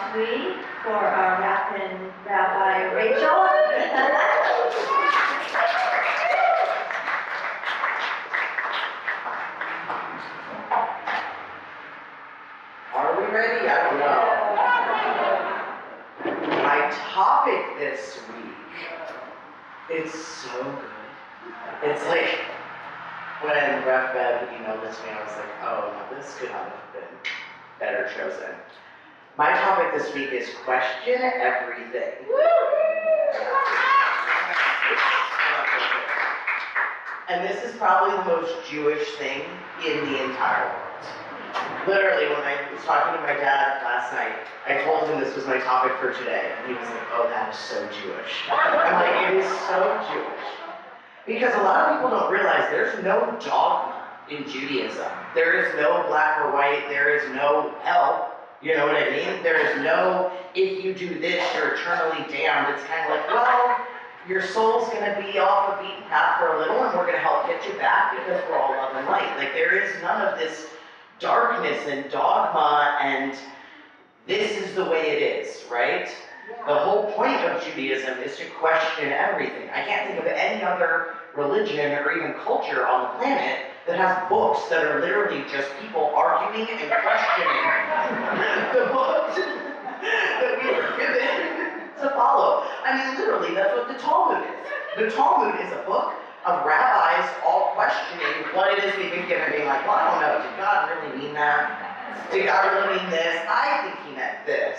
tweet for our Rabbi Rachel. Are we ready? I don't know. My topic this week, it's so good. It's like, when Ref Bev emailed this to me, I was like, oh no, this could not have been better chosen. My topic this week is question everything. And this is probably the most Jewish thing in the entire world. Literally, when I was talking to my dad last night, I told him this was my topic for today, and he was like, oh, that is so Jewish. I'm like, it is so Jewish. Because a lot of people don't realize there's no dogma in Judaism. There is no black or white, there is no hell, you know what I mean? There is no, if you do this, you're eternally damned. It's kind of like, well, your soul's going to be off the beaten path for a little, and we're going to help get you back because we're all love and light. Like, there is none of this darkness and dogma, and this is the way it is, right? The whole point of Judaism is to question everything. I can't think of any other religion or even culture on the planet that has books that are literally just people arguing and questioning the books that we were given to follow. I mean, literally, that's what the Talmud is. The Talmud is a book of rabbis all questioning what it is we've been given, being like, well, I don't know, did God really mean that? Did God really mean this? I think he meant this.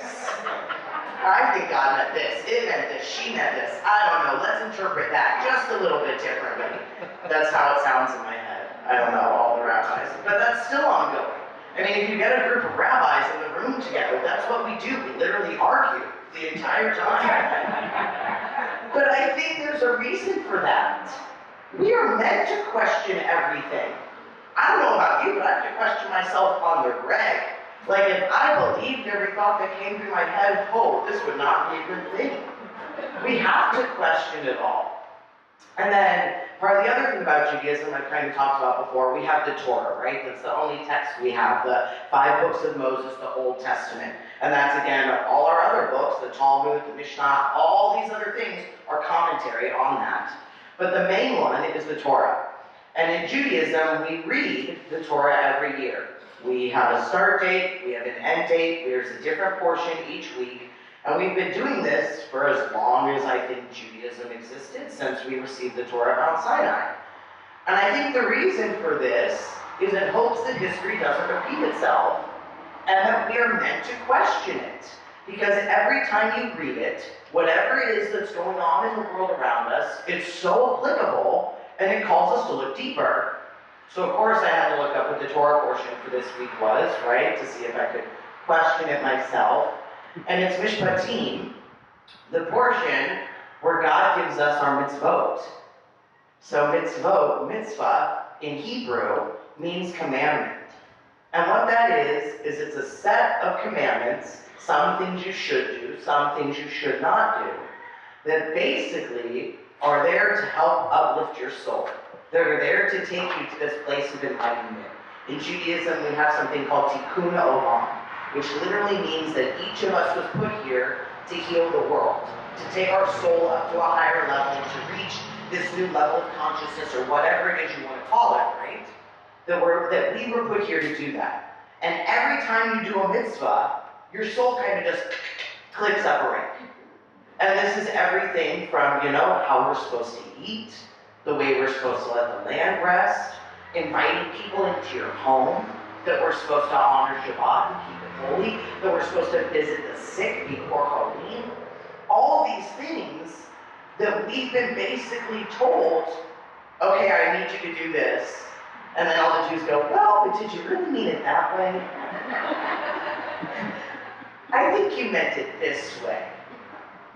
I think God meant this. It meant this. She meant this. I don't know. Let's interpret that just a little bit differently. That's how it sounds in my head. I don't know all the rabbis. But that's still ongoing. I mean, if you get a group of rabbis in the room together, that's what we do. We literally argue the entire time. But I think there's a reason for that. We are meant to question everything. I don't know about you, but I have to question myself on the reg. Like, if I believed every thought that came through my head, oh, this would not be a good thing. We have to question it all. And then, part of the other thing about Judaism I've kind of talked about before, we have the Torah, right? That's the only text we have, the 5 books of Moses, the Old Testament. And that's, again, all our other books, the Talmud, the Mishnah, all these other things are commentary on that. But the main one is the Torah. And in Judaism, we read the Torah every year. We have a start date, we have an end date, there's a different portion each week, and we've been doing this for as long as I think Judaism existed, since we received the Torah Mount Sinai. And I think the reason for this is in hopes that history doesn't repeat itself, and that we are meant to question it. Because every time you read it, whatever it is that's going on in the world around us, it's so applicable, and it calls us to look deeper. So of course I had to look up what the Torah portion for this week was, right, to see if I could question it myself. And it's Mishpatim, the portion where God gives us our mitzvot. So mitzvah, in Hebrew, means commandment. And what that is it's a set of commandments, some things you should do, some things you should not do, that basically are there to help uplift your soul. They're there to take you to this place of enlightenment. In Judaism, we have something called tikkun olam, which literally means that each of us was put here to heal the world, to take our soul up to a higher level, to reach this new level of consciousness, or whatever it is you want to call it, right? That we were put here to do that. And every time you do a mitzvah, your soul kind of just clicks up a rank. And this is everything from, how we're supposed to eat, the way we're supposed to let the land rest, inviting people into your home, that we're supposed to honor Shabbat and keep it holy, that we're supposed to visit the sick before Halloween. All these things that we've been basically told, okay, I need you to do this. And then all the Jews go, well, but did you really mean it that way? I think you meant it this way.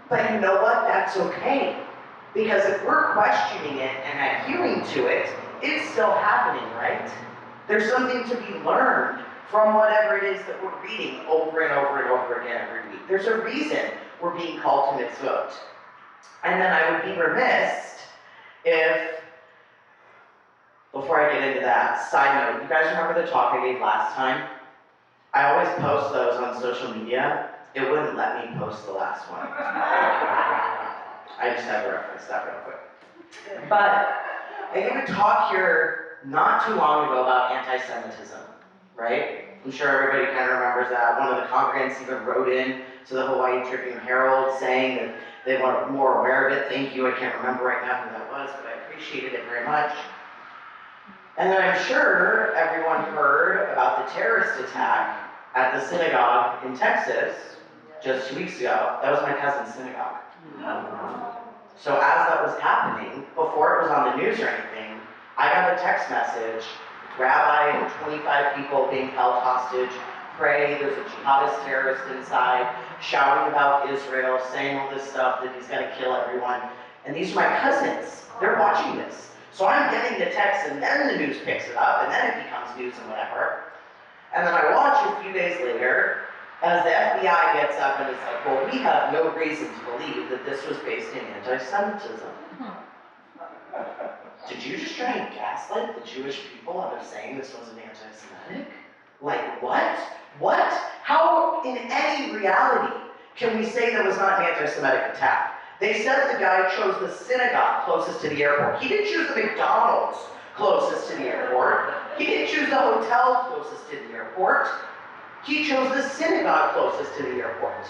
But you know what? That's okay. Because if we're questioning it and adhering to it, it's still happening, right? There's something to be learned from whatever it is that we're reading over and over and over again every week. There's a reason we're being called to mitzvot. And then I would be remiss if, before I get into that, side note, you guys remember the talk I gave last time? I always post those on social media. It wouldn't let me post the last one. I just had to reference that real quick. But I gave a talk here not too long ago about anti-Semitism, right? I'm sure everybody kind of remembers that. One of the congregants even wrote in to the Hawaii Tribune Herald saying that they were more aware of it. Thank you. I can't remember right now who that was, but I appreciated it very much. And then I'm sure everyone heard about the terrorist attack at the synagogue in Texas just 2 weeks ago. That was my cousin's synagogue. So as that was happening, before it was on the news or anything, I got a text message, Rabbi, 25 people being held hostage, pray, there's a jihadist terrorist inside, shouting about Israel, saying all this stuff that he's gonna kill everyone. And these are my cousins, they're watching this. So I'm getting the text and then the news picks it up and then it becomes news and whatever. And then I watch a few days later as the FBI gets up and it's like, well, we have no reason to believe that this was based in anti-Semitism. Did you just try and gaslight the Jewish people out of saying this wasn't anti-Semitic? Like, what? What? How, in any reality, can we say there was not an anti-Semitic attack? They said the guy chose the synagogue closest to the airport. He didn't choose the McDonald's closest to the airport. He didn't choose the hotel closest to the airport. He chose the synagogue closest to the airport.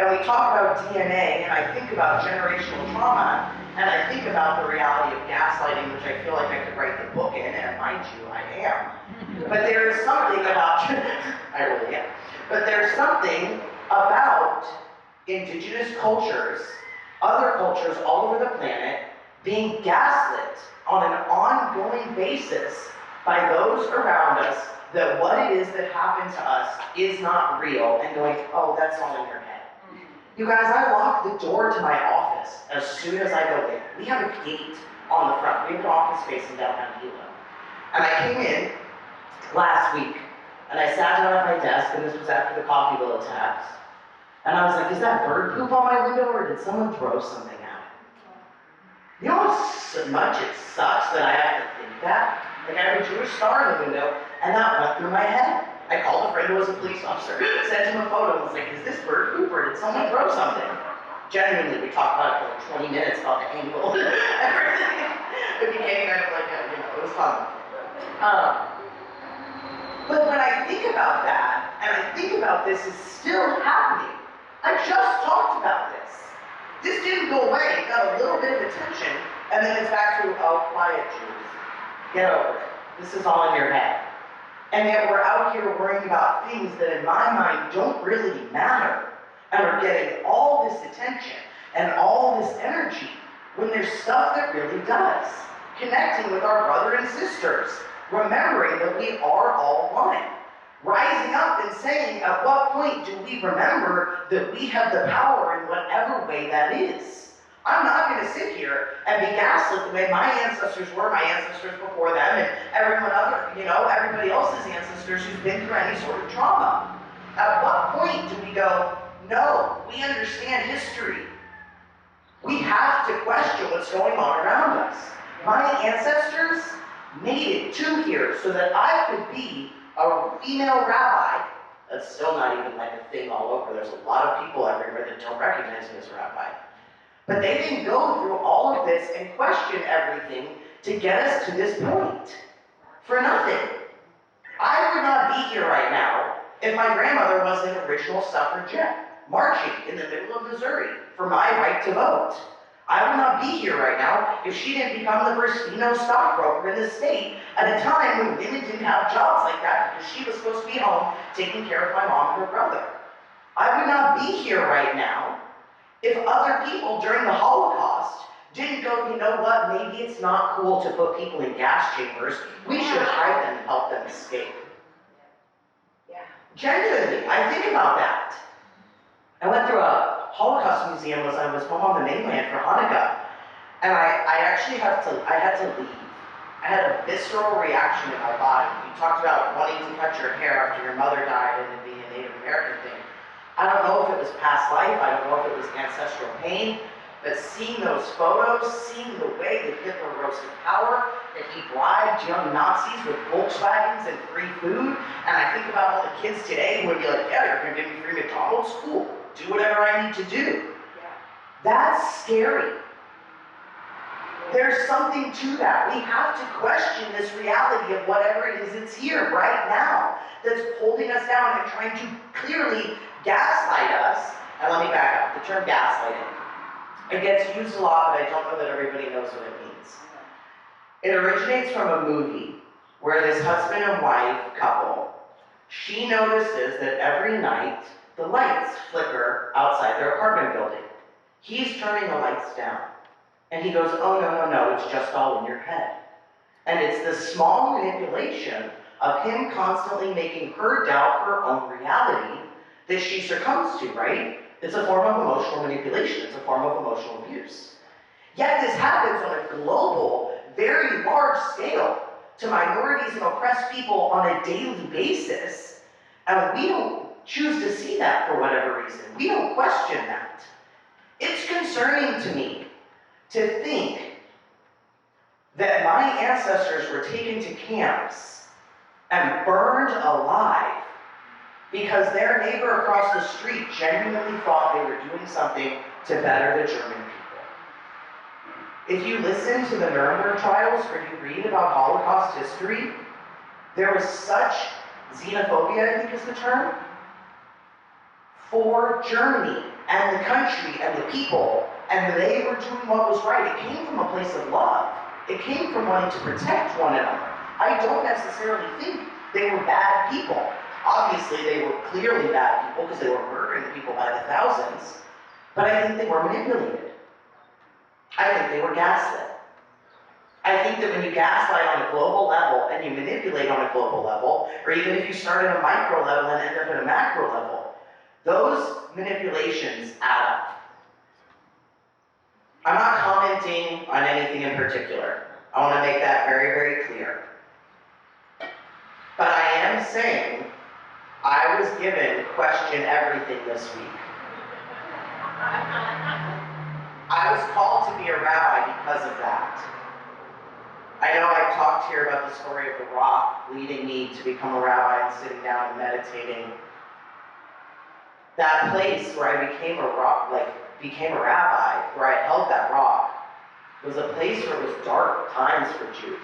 And we talk about DNA, and I think about generational trauma, and I think about the reality of gaslighting, which I feel like I could write the book in, and mind you, I am. But there is something about, I really am, but there's something about indigenous cultures, other cultures all over the planet, being gaslit on an ongoing basis by those around us that what it is that happened to us is not real, and going, oh, that's all in your head. You guys, I lock the door to my office as soon as I go in. We have a gate on the front. We have an office space in downtown Hilo. And I came in last week, and I sat down at my desk, and this was after the Coffeyville attacks. And I was like, is that bird poop on my window, or did someone throw something at it? You know how much it sucks that I have to think that? Like, I have a Jewish star in the window, and that went through my head. I called a friend who was a police officer, sent him a photo, and was like, is this bird poop, or did someone throw something? Genuinely, we talked about it for like 20 minutes about the angle and everything. It became kind of like it was fun. But when I think about that, and I think about this is still happening, I just talked about this. This didn't go away, it got a little bit of attention, and then it's back to, oh, quiet, Jews. Get over it. This is all in your head. And yet we're out here worrying about things that in my mind don't really matter, and are getting all this attention and all this energy when there's stuff that really does. Connecting with our brother and sisters, remembering that we are all one. Rising up and saying, at what point do we remember that we have the power in whatever way that is? I'm not going to sit here and be gaslit the way my ancestors were, my ancestors before them, and everybody else's ancestors who's been through any sort of trauma. At what point do we go, no, we understand history. We have to question what's going on around us. My ancestors made it to here so that I could be a female rabbi. That's still not even like a thing all over. There's a lot of people everywhere that don't recognize me as a rabbi. But they didn't go through all of this and question everything to get us to this point. For nothing. I would not be here right now if my grandmother was an original suffragette, marching in the middle of Missouri for my right to vote. I would not be here right now if she didn't become the first female stockbroker in the state at a time when women didn't have jobs like that because she was supposed to be home taking care of my mom and her brother. I would not be here right now if other people during the Holocaust didn't go, you know what, maybe it's not cool to put people in gas chambers. We should hide them and help them escape. Yeah. Genuinely, I think about that. I went through a Holocaust museum as I was home on the mainland for Hanukkah, and I had to leave. I had a visceral reaction in my body. You talked about wanting to cut your hair after your mother died and it being a Native American thing. I don't know if it was past life, I don't know if it was ancestral pain, But seeing those photos, seeing the way that Hitler rose to power, that he bribed young Nazis with Volkswagens and free food, and I think about all the kids today who would be like, yeah, you're going to give me free McDonald's? Cool. Do whatever I need to do. That's scary. There's something to that. We have to question this reality of whatever it is that's here right now, that's holding us down and trying to clearly gaslight us. And let me back up. The term gaslighting, it gets used a lot, but I don't know that everybody knows what it means. It originates from a movie where this husband and wife couple, she notices that every night the lights flicker outside their apartment building. He's turning the lights down. And he goes, oh, no, it's just all in your head. And it's this small manipulation of him constantly making her doubt her own reality that she succumbs to, right? It's a form of emotional manipulation. It's a form of emotional abuse. Yet this happens on a global, very large scale to minorities and oppressed people on a daily basis. And we don't choose to see that for whatever reason. We don't question that. It's concerning to me to think that my ancestors were taken to camps and burned alive because their neighbor across the street genuinely thought they were doing something to better the German people. If you listen to the Nuremberg trials or you read about Holocaust history, there was such xenophobia, I think is the term, for Germany and the country and the people, and they were doing what was right. It came from a place of love. It came from wanting to protect one another. I don't necessarily think they were bad people. Obviously, they were clearly bad people because they were murdering people by the thousands, but I think they were manipulated. I think they were gaslit. I think that when you gaslight on a global level and you manipulate on a global level, or even if you start at a micro level and end up at a macro level, those manipulations add up. I'm not commenting on anything in particular. I want to make that very, very clear. But I am saying I was given question everything this week. I was called to be a rabbi because of that. I know I've talked here about the story of the rock leading me to become a rabbi and sitting down and meditating. That place where I became a rabbi, where I held that rock, was a place where it was dark times for Jews.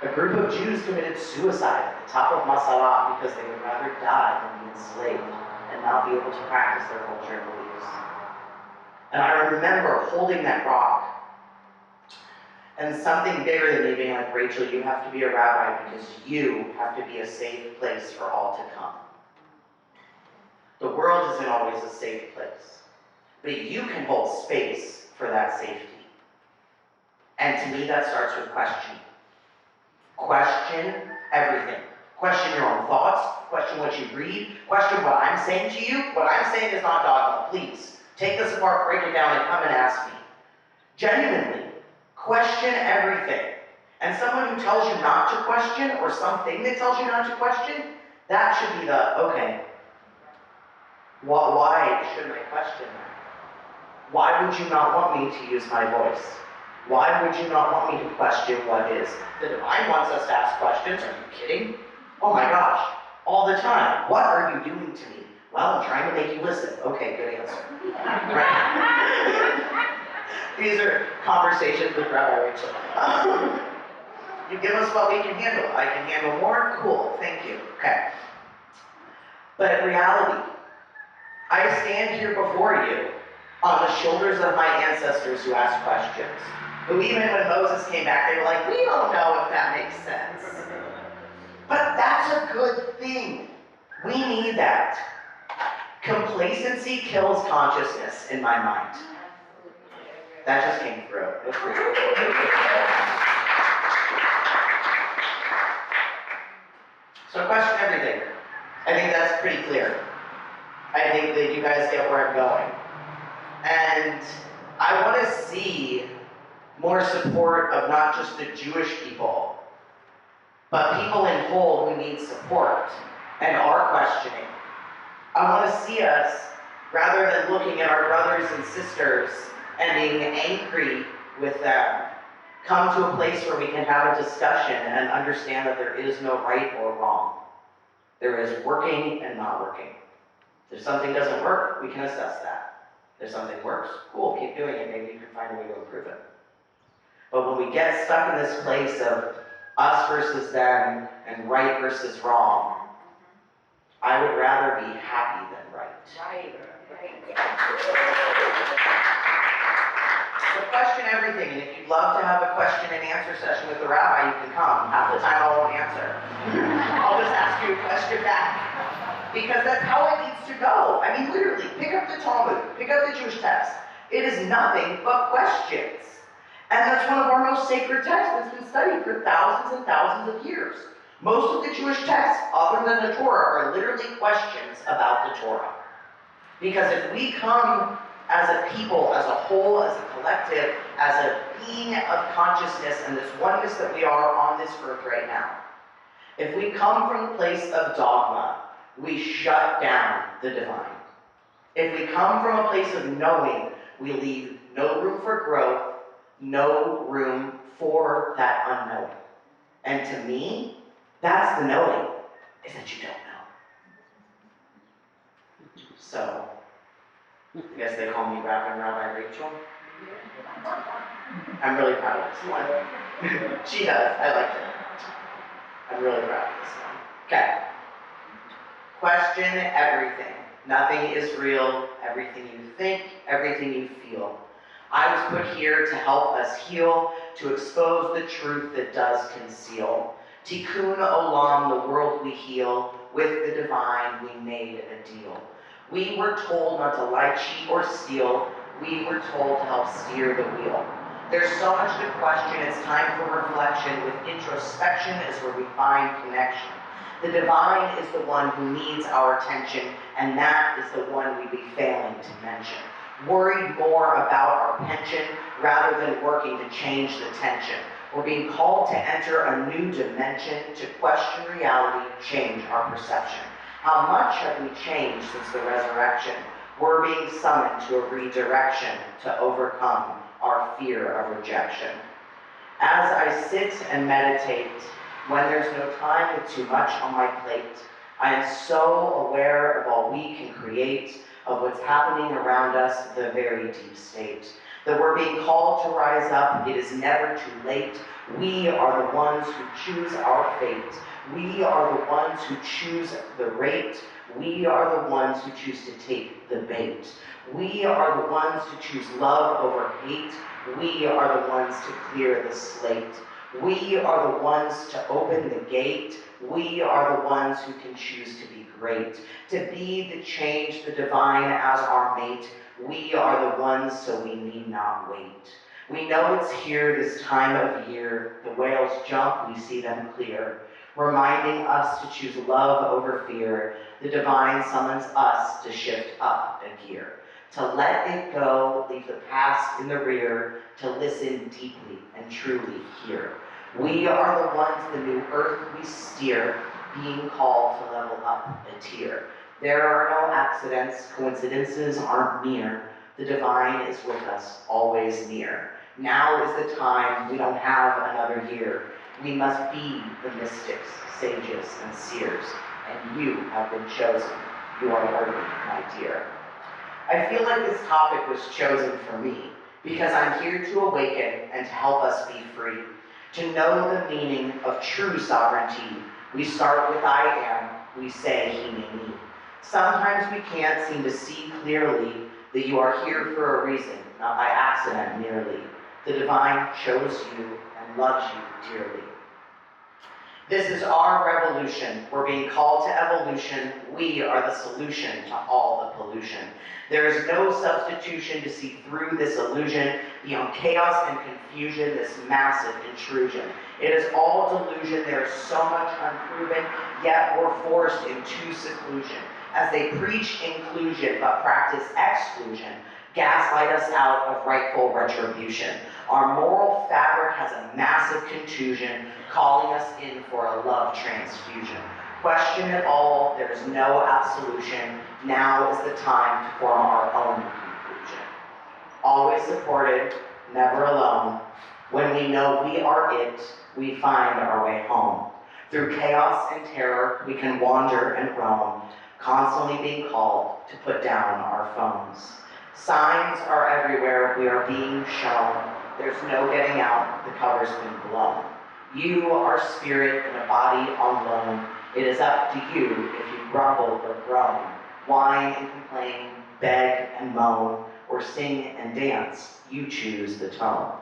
A group of Jews committed suicide at the top of Masalah because they would rather die than be enslaved and not be able to practice their culture and beliefs. And I remember holding that rock and something bigger than me being like, Rachel, you have to be a rabbi because you have to be a safe place for all to come. The world isn't always a safe place, but you can hold space for that safety. And to me, that starts with questioning. Question everything. Question your own thoughts. Question what you read. Question what I'm saying to you. What I'm saying is not dogma. Please, take this apart, break it down, and come and ask me. Genuinely, question everything. And someone who tells you not to question, or something that tells you not to question, that should be the, okay, why shouldn't I question that? Why would you not want me to use my voice? Why would you not want me to question what is? The divine wants us to ask questions. Are you kidding? Oh my gosh, all the time. What are you doing to me? Well, I'm trying to make you listen. Okay, good answer. Right? These are conversations with Rabbi Rachel. You give us what we can handle. I can handle more? Cool, thank you. Okay. But in reality, I stand here before you on the shoulders of my ancestors who asked questions. Who even when Moses came back, they were like, we don't know if that makes sense. But that's a good thing. We need that. Complacency kills consciousness in my mind. That just came through. So question everything. I think that's pretty clear. I think that you guys get where I'm going. And I want to see more support of not just the Jewish people, but people in whole who need support and are questioning. I want to see us, rather than looking at our brothers and sisters and being angry with them, come to a place where we can have a discussion and understand that there is no right or wrong. There is working and not working. If something doesn't work, we can assess that. If something works, cool, keep doing it. Maybe you can find a way to improve it. But when we get stuck in this place of us versus them and right versus wrong, I would rather be happy than right. Right. So question everything, and if you'd love to have a question and answer session with the rabbi, you can come. Half the time I won't answer. I'll just ask you a question back. Because that's how it needs to go. I mean, literally, pick up the Talmud, pick up the Jewish text. It is nothing but questions. And that's one of our most sacred texts that's been studied for thousands and thousands of years. Most of the Jewish texts, other than the Torah, are literally questions about the Torah. Because if we come as a people, as a whole, as a collective, as a being of consciousness and this oneness that we are on this earth right now, if we come from the place of dogma, we shut down the divine. If we come from a place of knowing, we leave no room for growth, no room for that unknowing. And to me, that's the knowing, is that you don't know. So, I guess they call me Rabbi Rachel. I'm really proud of this one. She does, I liked it. I'm really proud of this one. Okay. Question everything. Nothing is real. Everything you think, everything you feel. I was put here to help us heal, to expose the truth that does conceal. Tikkun olam, the world we heal. With the divine, we made a deal. We were told not to lie, cheat, or steal. We were told to help steer the wheel. There's so much to question. It's time for reflection. With introspection is where we find connection. The divine is the one who needs our attention, and that is the one we'd be failing to mention. Worried more about our pension rather than working to change the tension. We're being called to enter a new dimension, to question reality, change our perception. How much have we changed since the resurrection? We're being summoned to a redirection to overcome our fear of rejection. As I sit and meditate, when there's no time with too much on my plate, I am so aware of all we can create, of what's happening around us, the very deep state. That we're being called to rise up. It is never too late. We are the ones who choose our fate. We are the ones who choose the rate. We are the ones who choose to take the bait. We are the ones who choose love over hate. We are the ones to clear the slate. We are the ones to open the gate. We are the ones who can choose to be great, to be the change, the divine as our mate. We are the ones, so we need not wait. We know it's here this time of year. The whales jump, we see them clear, reminding us to choose love over fear. The divine summons us to shift up a gear, to let it go, leave the past in the rear, to listen deeply and truly hear. We are the ones, the new earth we steer, being called to level up a tier. There are no accidents, coincidences aren't mere. The divine is with us, always near. Now is the time, we don't have another year. We must be the mystics, sages, and seers, and you have been chosen. You are worthy, my dear. I feel like this topic was chosen for me, because I'm here to awaken and to help us be free. To know the meaning of true sovereignty, we start with I am, we say he may me. Sometimes we can't seem to see clearly that you are here for a reason, not by accident merely. The divine chose you and loves you dearly. This is our revolution. We're being called to evolution. We are the solution to all the pollution. There is no substitution to see through this illusion, beyond chaos and confusion, this massive intrusion. It is all delusion. There is so much unproven, yet we're forced into seclusion. As they preach inclusion but practice exclusion, gaslight us out of rightful retribution. Our moral fabric has a massive contusion, calling us in for a love transfusion. Question it all, there is no absolution. Now is the time to form our own conclusion. always supported, never alone. When we know we are it, we find our way home. Through chaos and terror, we can wander and roam, constantly being called to put down our phones. Signs are everywhere, we are being shown. There's no getting out, the cover's been blown. You are spirit in a body on loan. It is up to you if you grumble or groan, whine and complain, beg and moan, or sing and dance. You choose the tone.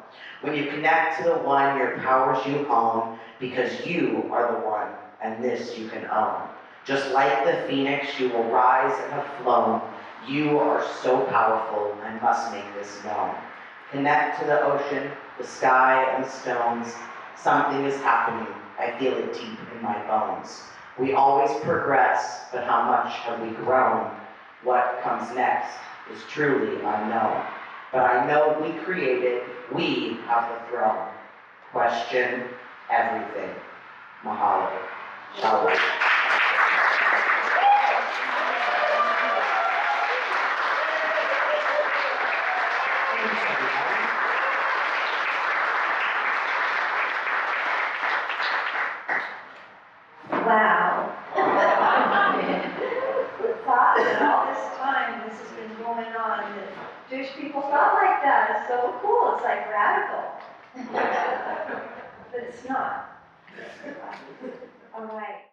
When you connect to the one, your powers you hone, because you are the one, and this you can own. Just like the phoenix, you will rise and have flown. You are so powerful and must make this known. Connect to the ocean, the sky, and the stones. Something is happening. I feel it deep in my bones. We always progress, but how much have we grown? What comes next is truly unknown. But I know we created, we have the throne. Question everything. Mahalo. Shalom. Wow. The thought that all this time this has been going on, that Jewish people thought like that is so cool. It's like radical. But it's not. All right.